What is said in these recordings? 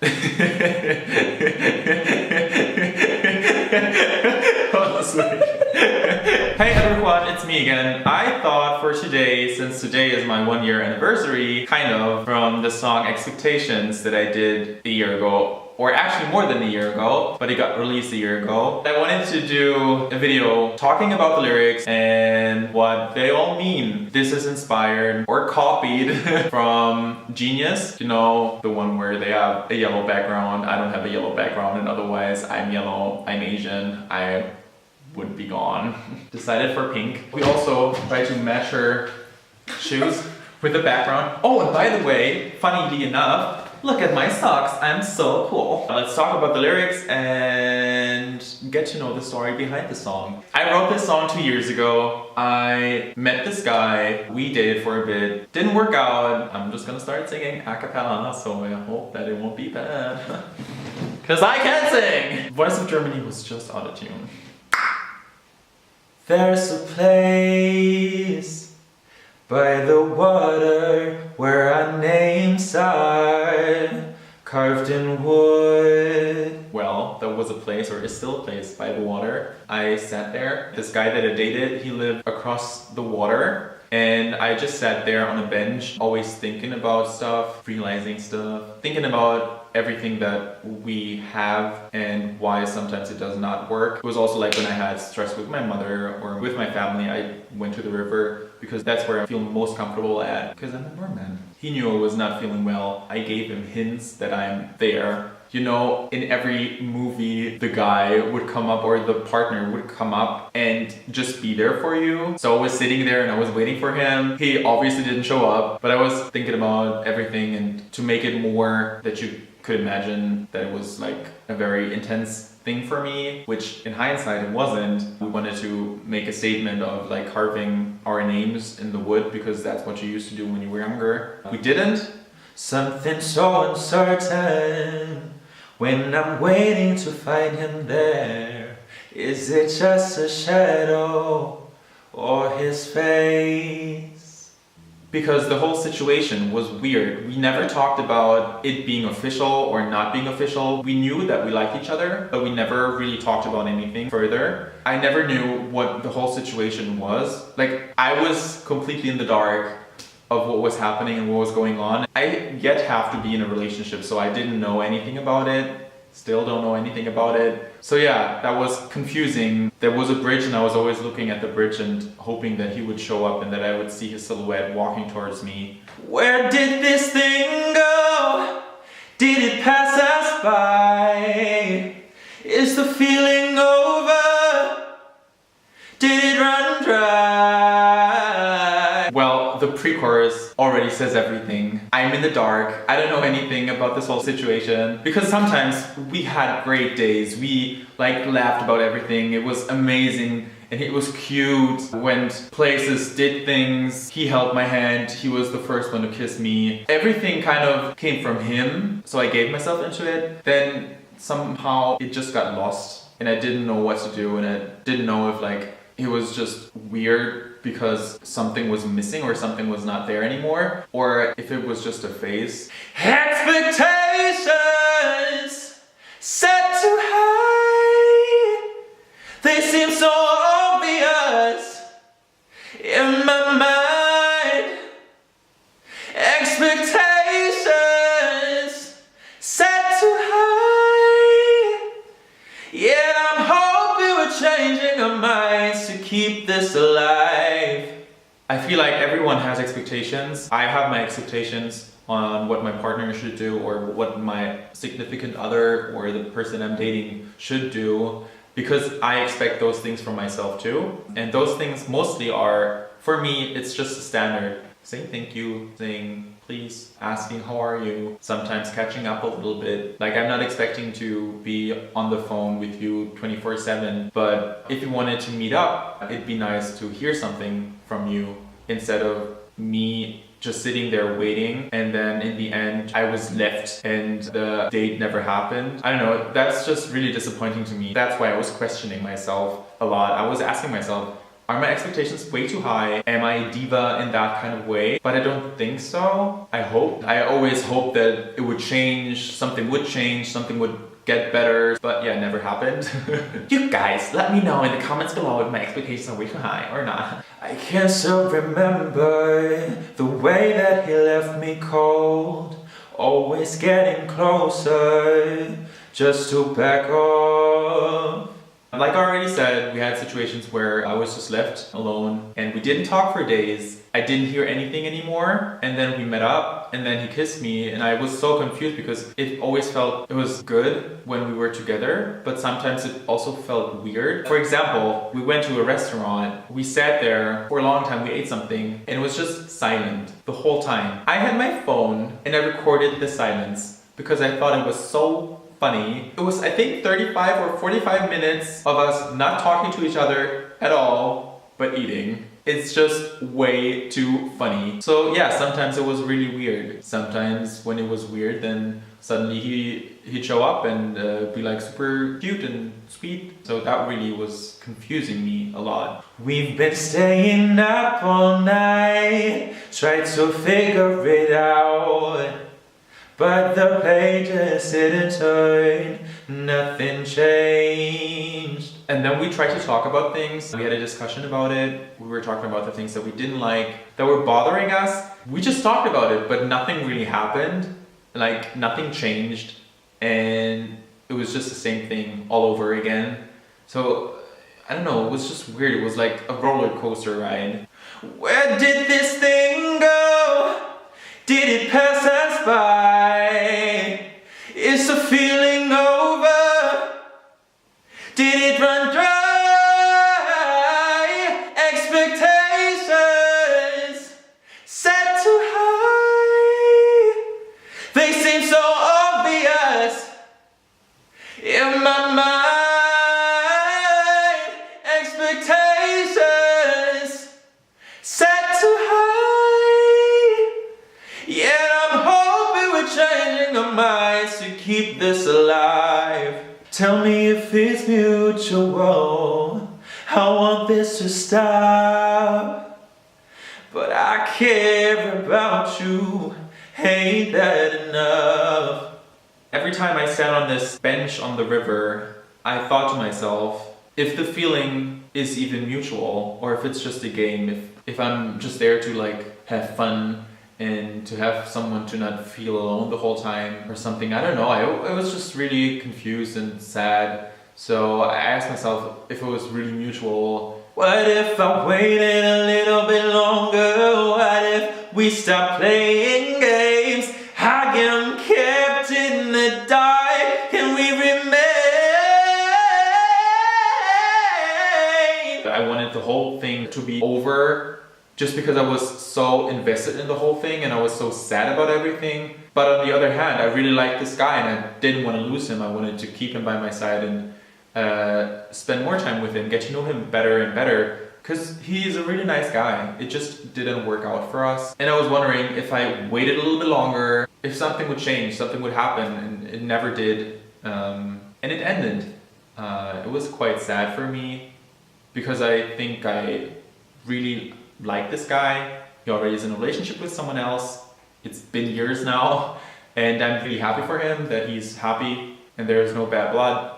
Hey everyone, it's me again. I thought for today, since today is my 1-year anniversary, kind of, from the song Expectations that I did a year ago, or actually more than a year ago, but it got released a year ago. I wanted to do a video talking about the lyrics and what they all mean. This is inspired or copied from Genius, you know, the one where they have a yellow background. I don't have a yellow background, and otherwise I'm yellow, I'm Asian, I would be gone. Decided for pink. We also try to match her shoes with the background. Oh, and by the way, funnily enough, look at my socks, I'm so cool. Let's talk about the lyrics and get to know the story behind the song. I wrote this song 2 years ago. I met this guy, we dated for a bit, didn't work out. I'm just gonna start singing a cappella, so I hope that it won't be bad. Cause I can sing! Voice of Germany was just out of tune. There's a place by the water where our names are carved in wood. Well, there was a place, or is still a place, by the water. I sat there. This guy that I dated, he lived across the water. And I just sat there on a bench, always thinking about stuff, realizing stuff, thinking about everything that we have and why sometimes it does not work. It was also like when I had stress with my mother or with my family, I went to the river because that's where I feel most comfortable at, because I'm a merman. He knew I was not feeling well. I gave him hints that I'm there. You know, in every movie, the guy would come up or the partner would come up and just be there for you. So I was sitting there and I was waiting for him. He obviously didn't show up, but I was thinking about everything, and to make it more that you could imagine that it was like a very intense thing for me, which in hindsight it wasn't. We wanted to make a statement of like carving our names in the wood because that's what you used to do when you were younger. We didn't. Something so uncertain when I'm waiting to find him there. Is it just a shadow or his face? Because the whole situation was weird. We never talked about it being official or not being official. We knew that we liked each other, but we never really talked about anything further. I never knew what the whole situation was. Like, I was completely in the dark of what was happening and what was going on. I yet have to be in a relationship, so I didn't know anything about it. Still don't know anything about it. So yeah, that was confusing. There was a bridge and I was always looking at the bridge and hoping that he would show up and that I would see his silhouette walking towards me. Where did this thing go? Did it pass us by? Is the feeling over? Did it run dry? Well, the pre-chorus already says everything. I'm in the dark. I don't know anything about this whole situation. Because sometimes we had great days. We like laughed about everything. It was amazing. And it was cute. Went places, did things. He held my hand. He was the first one to kiss me. Everything kind of came from him. So I gave myself into it. Then somehow it just got lost. And I didn't know what to do. And I didn't know if like it was just weird because something was missing or something was not there anymore, or if it was just a phase. Expectations set too high, they seem so obvious in my mind. Expectations set too high, yeah, I'm hoping we're changing our minds to keep this alive. I feel like everyone has expectations. I have my expectations on what my partner should do or what my significant other or the person I'm dating should do, because I expect those things from myself too. And those things mostly are, for me, it's just a standard. Saying thank you, saying please, asking how are you, sometimes catching up a little bit. Like, I'm not expecting to be on the phone with you 24/7, but if you wanted to meet up, it'd be nice to hear something from you instead of me just sitting there waiting and then in the end I was left and the date never happened. I don't know, that's just really disappointing to me. That's why I was questioning myself a lot. I was asking myself, Are my expectations way too high? Am I a diva in that kind of way? But I don't think so. I hope. I always hope that it would change, something would get better, but yeah, it never happened. You guys, let me know in the comments below if my expectations are way too high or not. I can still remember the way that he left me cold, always getting closer, just to back off. Like I already said, we had situations where I was just left alone and we didn't talk for days. I didn't hear anything anymore, and then we met up and then he kissed me, and I was so confused because it always felt it was good when we were together, but sometimes it also felt weird. For example, we went to a restaurant, we sat there for a long time, we ate something, and it was just silent the whole time. I had my phone and I recorded the silence because I thought it was so funny. It was, I think, 35 or 45 minutes of us not talking to each other at all, but eating. It's just way too funny. So yeah, sometimes it was really weird. Sometimes when it was weird, then suddenly he'd show up and be like super cute and sweet. So that really was confusing me a lot. We've been staying up all night, tried to figure it out, but the pages didn't turn, nothing changed. And then we tried to talk about things. We had a discussion about it. We were talking about the things that we didn't like, that were bothering us. We just talked about it, but nothing really happened. Like, nothing changed. And it was just the same thing all over again. So, I don't know, it was just weird. It was like a roller coaster ride. Where did this thing go? Did it pass us by? Is the feeling over? Did it run dry? Expectations set too high. They seem so obvious in my mind. Expectations set too high. Yet I'm hoping we're changing our minds to keep this alive. Tell me if it's mutual. I want this to stop, but I care about you. Ain't that enough? Every time I sat on this bench on the river, I thought to myself, if the feeling is even mutual, or if it's just a game, if I'm just there to like have fun and to have someone to not feel alone the whole time or something. I don't know, I was just really confused and sad. So I asked myself if it was really mutual. What if I waited a little bit longer? What if we stopped playing games? I am kept in the dark and we remain. I wanted the whole thing to be over, just because I was so invested in the whole thing and I was so sad about everything. But on the other hand, I really liked this guy and I didn't want to lose him. I wanted to keep him by my side and spend more time with him, get to know him better and better, because he's a really nice guy. It just didn't work out for us. And I was wondering if I waited a little bit longer, if something would change, something would happen, and it never did. And it ended. It was quite sad for me because I think I really like this guy. He already is in a relationship with someone else. It's been years now, and I'm really happy for him that he's happy and there's no bad blood.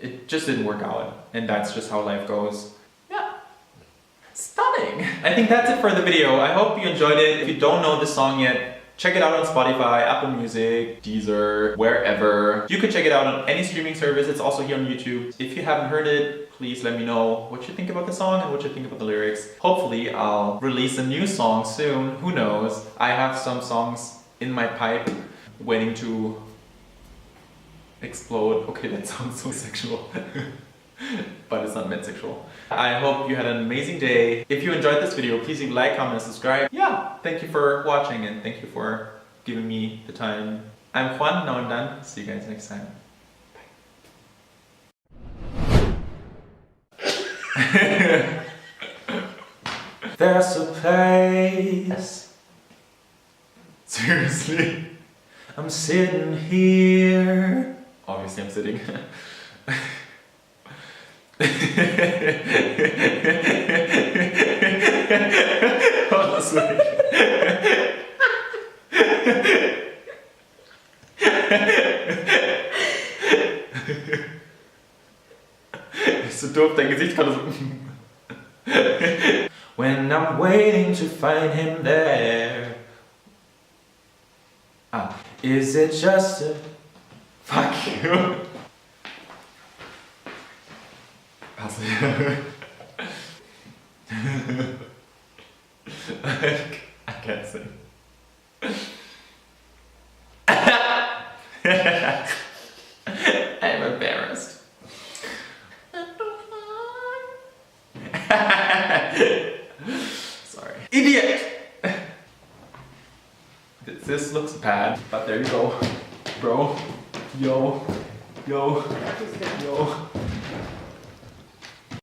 It just didn't work out, and that's just how life goes. Yeah. Stunning! I think that's it for the video. I hope you enjoyed it. If you don't know this song yet, check it out on Spotify, Apple Music, Deezer, wherever. You can check it out on any streaming service. It's also here on YouTube. If you haven't heard it, please let me know what you think about the song and what you think about the lyrics. Hopefully I'll release a new song soon. Who knows? I have some songs in my pipe waiting to explode. Okay, that sounds so sexual. But it's not meant sexual. I hope you had an amazing day. If you enjoyed this video, please leave a like, comment, and subscribe. Yeah, thank you for watching and thank you for giving me the time. I'm Juan, now I'm done. See you guys next time. Bye. There's a place. Seriously? I'm sitting here. Obviously I'm sitting. so doof, dein Gesicht gerade so. When I'm waiting to find him there. Ah, is it just a... Fuck you. Also, I can't sing. I'm embarrassed. Sorry. Idiot! This looks bad, but there you go. Bro. Yo. Yo. Yo.